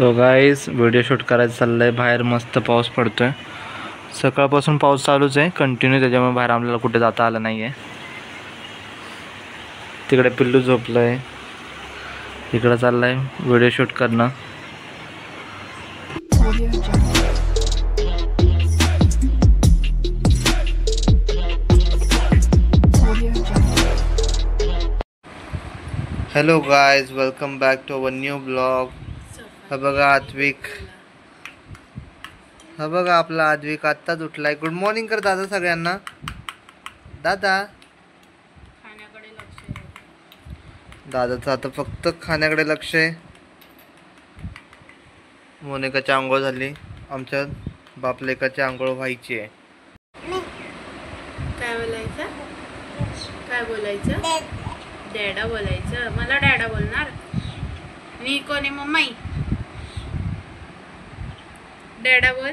So guys video shoot करायचं चाललं आहे. बाहेर मस्त पाऊस पडतो आहे. सकाळपासून पाऊस चालूच आहे कंटिन्यू, त्याच्यामुळे बाहेर आम्हाला कुठे जाता आलं नाही आहे. तिकडे पिल्लू झोपलं आहे, इकडं चाललं आहे व्हिडिओ शूट करणं. Hello guys, welcome back to our new blog. हा बघा आद्विक, हा बघा आपला आद्विक आत्ताच उठलाय. गुड मॉर्निंग कर दादा सगळ्यांना. दादा, दादाचं आता फक्त खाण्याकडे लक्ष आहे. मोनिकाची आंघोळ झाली, आमच्या बापलेकाची आंघोळ व्हायची आहे. काय बोलायचं, काय बोलायचं? डॅडा बोलायचं. मला डॅडा बोलणार. मी कोणी? मम्मी. डॅडा बोल.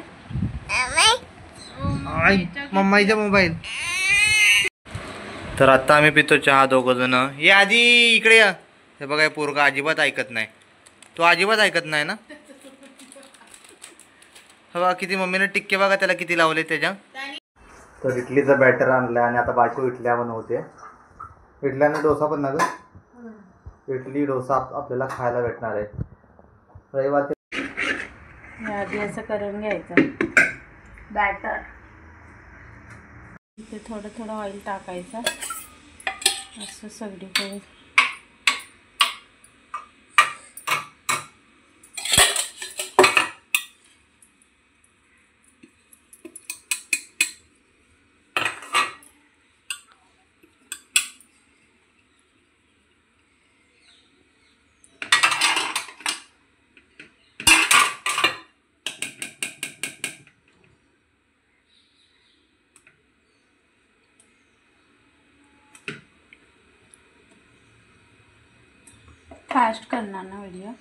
मम्माईचा मोबाईल. तर आता आम्ही पितो चहा दोघ जण. ये आधी इकडे या. हे बघा हे पोरगा अजिबात ऐकत नाही. तो अजिबात ऐकत नाही ना. बघा किती मम्मीने टिक्के बघा त्याला किती लावले त्याच्या. तर इडलीचा बॅटर आणलाय आणि आता बायको इडल्या बनवते. इडल्याने डोसा पण ना ग. इडली डोसा आपल्याला खायला भेटणार आहे रविवार. आधी असं करून घ्यायचं बॅटर. इथे थोडं थोडं ऑइल टाकायचं असं सगळीकडे. फास्ट करणार ना व्हिडिओ.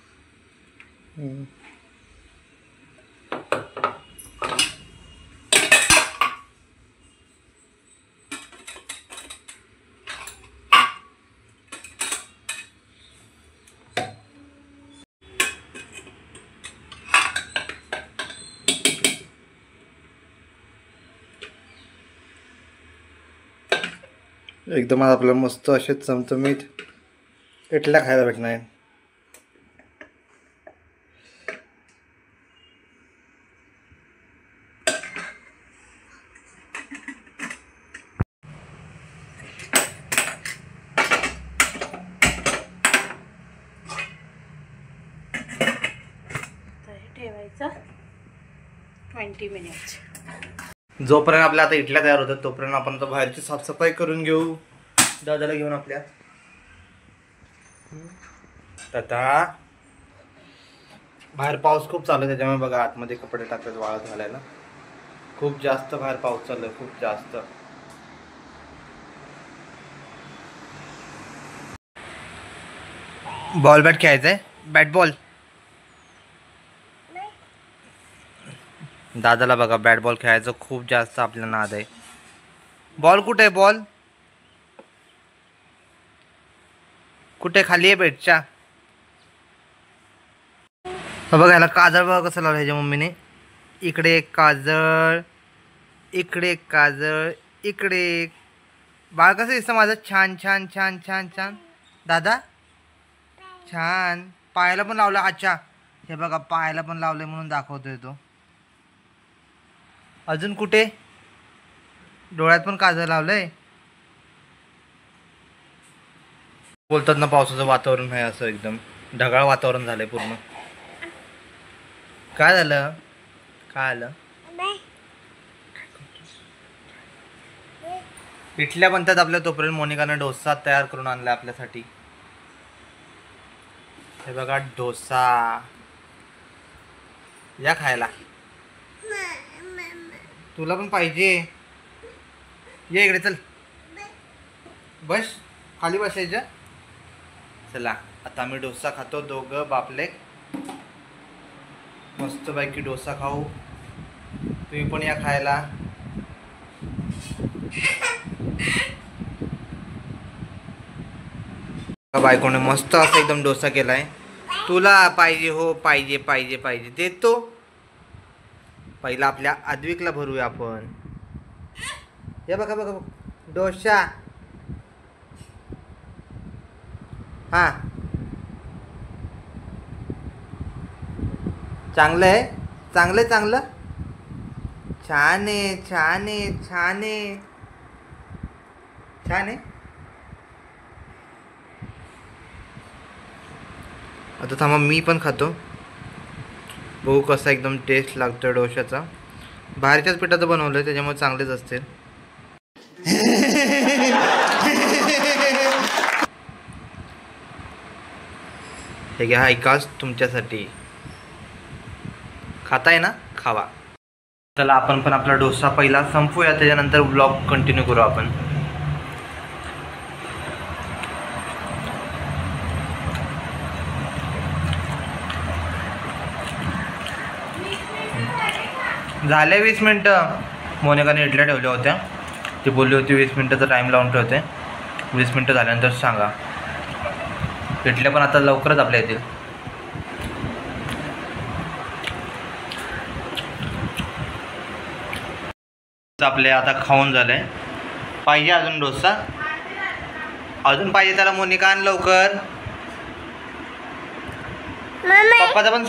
एकदम आपल्याला मस्त असे चमचमीत इडल्या खायला भेटणार आहे. ठेवायचं 20 मिनिट्स. जोपर्यंत आपल्या आता इडल्या तयार होतात तोपर्यंत आपण आता बाहेरची साफसफाई करून घेऊ. दादाला घेऊन आपल्या. आता बाहेर पाऊस खूप चालू आहे त्याच्यामुळे बघा आतमध्ये कपडे टाकतात वाळत घालायला. खूप जास्त बाहेर पाऊस चालू आहे, खूप जास्त. बॉल बॅट खेळायचंय, बॅट बॉल. दादाला बघा बॅट बॉल खेळायचं खूप जास्त आपल्या नाद आहे. बॉल कुठे आहे? बॉल कुठे? खाली आहे बेटच्या. बघा याला काजळ बघा कसं लावलं ह्याच्या मम्मीने. इकडे एक काजळ, इकडे एक काजळ, इकडे एक. बाळ कसं दिसतं माझं? छान छान छान छान छान. दादा छान. पायाला पण लावलं. अच्छा हे बघा पायाला पण लावलंय म्हणून दाखवतोय तो. अजून कुठे? डोळ्यात पण काजळ लावलंय. बोलतात ना पावसाचं वातावरण आहे असं एकदम ढगाळ वातावरण झालंय पूर्ण. काय झालं? काय आलं? इडल्या बनतात आपल्या. तोपर्यंत मोनिकानं डोसा तयार करून आणला आपल्यासाठी. हे बघा डोसा, या खायला. तुला पण पाहिजे? ये इकडे चल. बस खाली बसायचं. चला आता आम्ही डोसा खातो दोघं बापले. मस्त पैकी डोसा खाऊ. तुम्ही पण या खायला. बायकोने मस्त असं एकदम डोसा केलाय. तुला पाहिजे हो, पाहिजे पाहिजे पाहिजे देतो. पहिला आपल्या आद्विकला भरूया आपण. हे बघा बघा बघ, डोसा. हा चांगलं आहे, चांगलं आहे, चांगलं. छान आहे, छान आहे, छान आहे, छान आहे. आता थांबा मी पण खातो, बघू कसा एकदम टेस्ट लागतो डोशाचा. बाहेरच्याच पिठाचं बनवलं आहे त्याच्यामुळे चांगलेच असते. हे घ्या, ऐकाच तुमच्यासाठी. खाताय ना, खावा. चला आपण पण आपला डोसा पहिला संपूया, त्याच्यानंतर ब्लॉग कंटिन्यू करू आपण. झाले 20 मिनटं. मोनिकाने इडल्या ठेवल्या होत्या, ती बोलली होती 20 मिनटाचा टाईम लावून ठेवते. 20 मिनटं झाल्यानंतर सांगा. इडल्या पण आता लवकरच आपल्या येतील. आपले आता खाऊन झाले. पाहिजे अजून डोसा? अजून पाहिजे त्याला? मोनिका आण लवकर. पप्पाचं पण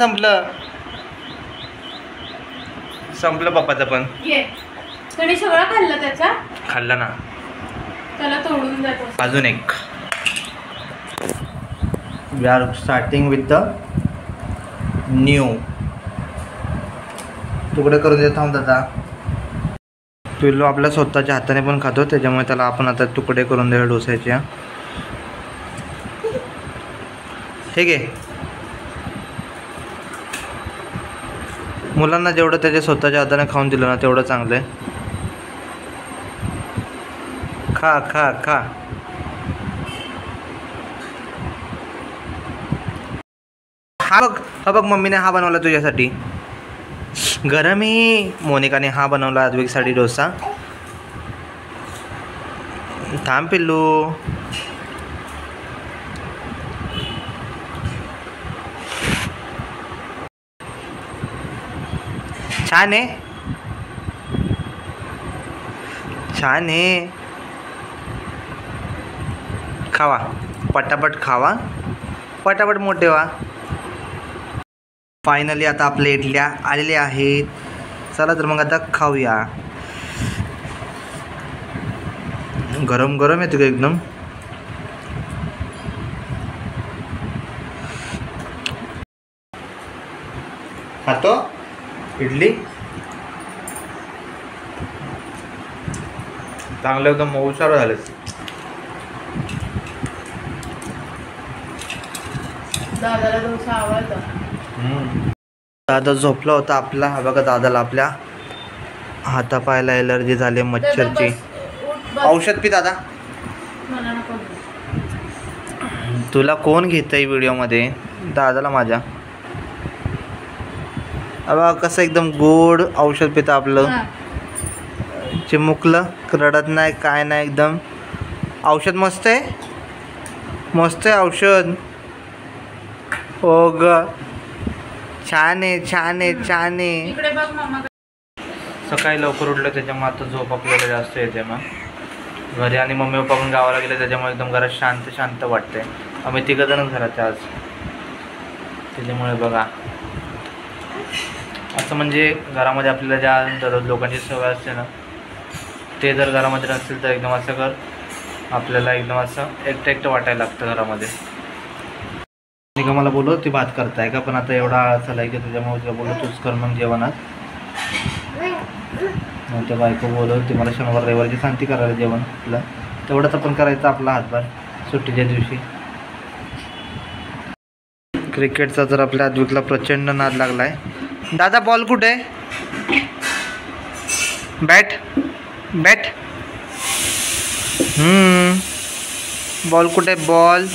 संपलं पप्पाचं पण. त्याने सगळं खाल्लं त्याचा? खाल्लं ना. त्याला तोडून जातो. अजून एक. We are starting with the new. तुकडे करून देत थांब दादा. पिल्लू आपल्या स्वतःच्या हाताने पण खातो, त्याच्यामुळे त्याला आपण आता तुकडे करून द्यावे डोस्याचे. ठीक आहे. मुलांना जेवढं त्याच्या स्वतःच्या हाताने खाऊन दिलं ना तेवढं चांगलं आहे. खा खा खा. हा बघ, हा बघ, मम्मीने हा बनवला तुझ्यासाठी. गरम आहे. मोनिकाने हा बनवला आद्विकसाठी डोसा. थांब पिल्लू. छान आहे, छान आहे. खावा पटापट, खावा पटापट, मोठे व्हा. फायनली आता आपल्या इडल्या आलेल्या आहेत. चला तर मग आता खाऊया. गरम गरम येते का एकदम. खातो इडली. चांगलं एकदम मऊसार झाले. दादाला डोसा आवडतो. दादा झोपला होता आपला. हा बघा दादाला आपल्या हातापायाला एलर्जी झाली मच्छरची. औषध पी दादा. तुला कोण घेतंय व्हिडिओमध्ये? दादाला माझ्या. बघा कसं एकदम गोड औषध पिता आपलं. चिमुकलं, रडत नाही काय नाही. एकदम औषध मस्त आहे, मस्त आहे औषध. हो ग, छान आहे, छान आहे, छान आहे. सकाळी लवकर उठलं त्याच्यामुळे आता झोप आपल्याला जास्त येते. मग घरी आणि मम्मी पप्पा पण गावाला गेले त्याच्यामुळे एकदम घरात शांत शांत वाटते. आम्ही तिघंजणच घरात आज, त्याच्यामुळे बघा असं म्हणजे घरामध्ये आपल्याला ज्या दररोज लोकांची सवय असते ना, ते जर घरामध्ये नसतील तर एकदम असं कर आपल्याला एकदम असं एकटं एकटं वाटायला लागतं घरामध्ये. का मला बोलव ती भात करताय का, पण आता एवढा चला की त्याच्यामुळे तुला बोलव तूच कर मग जेवणात. मग त्या बायको बोलव ती मला शनिवार रविवारची शांती करायला जेवण आपलं तेवढंच आपण करायचं आपला हातभार सुट्टीच्या दिवशी. क्रिकेटचा तर आपल्या आद्विकला प्रचंड नाद लागलाय. दादा बॉल कुठे? Bat bat. बॉल कुठे? Ball.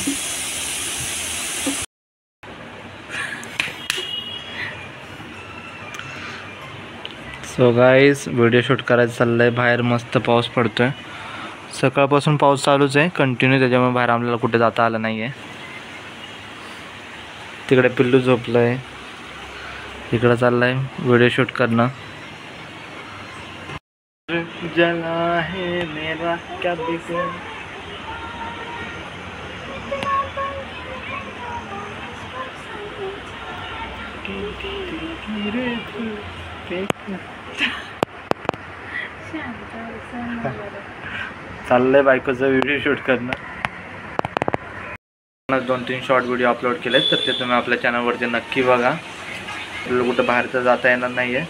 So guys video shoot करायचं चाललं आहे. बाहेर मस्त पाऊस पडतो आहे. सकाळपासून पाऊस चालूच आहे कंटिन्यू, त्याच्यामुळे बाहेर आपल्याला कुठे जाता आलं नाही आहे. तिकडे पिल्लू झोपलंय, इकडं चाललंय व्हिडिओ शूट करणं. जला है मेरा क्या बिगड़. चाललंय बायकोचं व्हिडिओ शूट करणं. 2-3 शॉर्ट व्हिडिओ अपलोड केले, तर ते तुम्ही आपल्या चॅनलवरती नक्की बघा. आपल्याला कुठं बाहेर तर जाता येणार नाही आहे,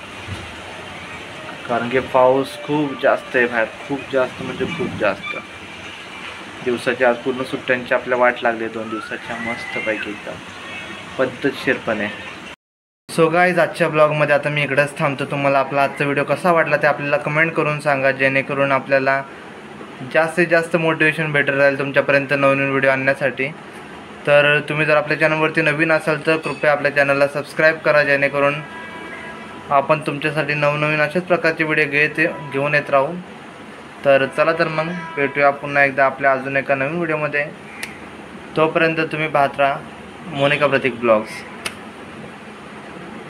कारण की पाऊस खूप जास्त आहे बाहेर, खूप जास्त म्हणजे खूप जास्त. दिवसाच्या आज पूर्ण सुट्ट्यांची आपल्या वाट लागली 2 दिवसाच्या, मस्तपैकी एकदम पद्धतशीरपणे. सो गाईज, आजच्या ब्लॉगमध्ये आता मी इकडेच थांबतो. तुम्हाला आपला आजचा व्हिडिओ कसा वाटला ते आपल्याला कमेंट करून सांगा, जेणेकरून आपल्याला जास्तीत जास्त मोटिवेशन भेटत राहील तुमच्यापर्यंत नवीन व्हिडिओ आणण्यासाठी. तर तुम्ही जर आपल्या चॅनलवरती नवीन असाल तर कृपया आपल्या चॅनलला सबस्क्राईब करा, जेणेकरून आपण तुमच्यासाठी नवनवीन अशाच प्रकारचे व्हिडिओ घेऊन येत राहू. तर चला, तर मग भेटूया पुन्हा एकदा आपल्या अजून एका नवीन व्हिडिओमध्ये. तोपर्यंत तुम्ही पाहत राहा मोनिका प्रतीक ब्लॉग्स.